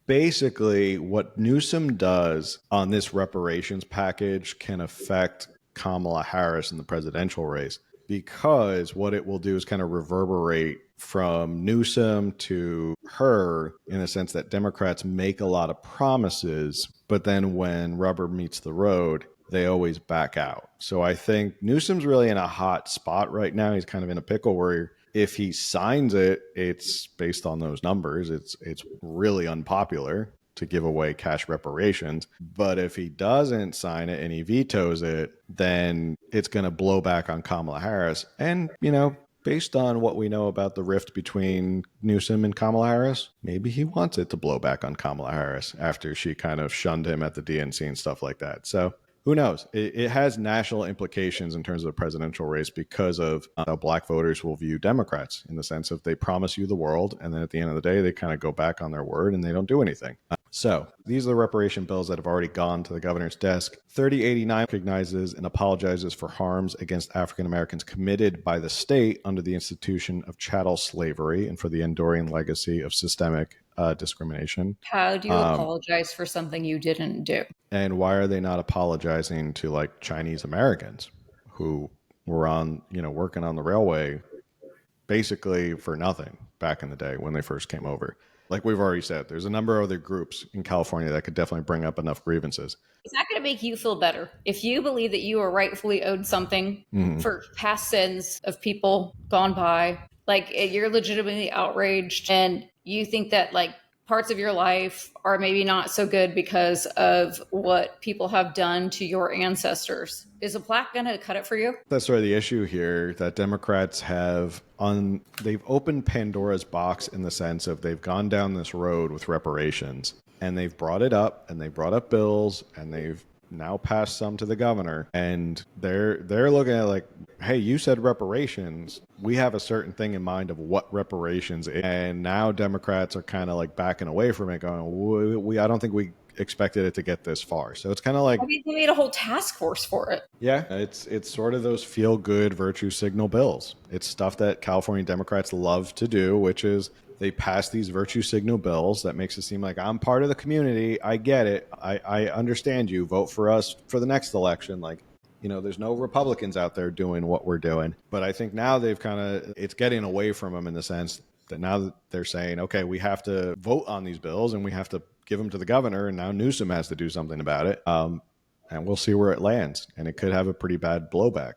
basically what Newsom does on this reparations package can affect Kamala Harris in the presidential race, because what it will do is kind of reverberate from Newsom to her, in the sense that Democrats make a lot of promises, but then when rubber meets the road, they always back out. So I think Newsom's really in a hot spot right now. He's kind of in a pickle where if he signs it, it's based on those numbers. It's really unpopular to give away cash reparations. But if he doesn't sign it and he vetoes it, then it's going to blow back on Kamala Harris. And, based on what we know about the rift between Newsom and Kamala Harris, maybe he wants it to blow back on Kamala Harris after she kind of shunned him at the DNC and stuff like that. So who knows? It has national implications in terms of the presidential race because of how Black voters will view Democrats, in the sense of they promise you the world, and then at the end of the day, they kind of go back on their word and they don't do anything. So these are the reparation bills that have already gone to the governor's desk. 3089 recognizes and apologizes for harms against African Americans committed by the state under the institution of chattel slavery and for the enduring legacy of systemic discrimination. How do you apologize for something you didn't do? And why are they not apologizing to like Chinese Americans who were on, working on the railway basically for nothing back in the day when they first came over? Like we've already said, there's a number of other groups in California that could definitely bring up enough grievances. Is that going to make you feel better? If you believe that you are rightfully owed something for past sins of people gone by, like you're legitimately outraged and you think that like parts of your life are maybe not so good because of what people have done to your ancestors, is a plaque going to cut it for you? That's sort of the issue here, that Democrats they've opened Pandora's box, in the sense of they've gone down this road with reparations and they've brought it up and they brought up bills and they've now passed some to the governor, and they're looking at like, hey, you said reparations. We have a certain thing in mind of what reparations is. And now Democrats are kind of like backing away from it, going, I don't think we expected it to get this far. So it's kind of like, they made a whole task force for it. Yeah, it's sort of those feel-good virtue signal bills. It's stuff that California Democrats love to do, which is they pass these virtue signal bills that makes it seem like I'm part of the community. I get it. I understand you. Vote for us for the next election. Like, there's no Republicans out there doing what we're doing. But I think now it's getting away from them, in the sense that now that they're saying, okay, we have to vote on these bills and we have to give them to the governor. And now Newsom has to do something about it. And we'll see where it lands. And it could have a pretty bad blowback.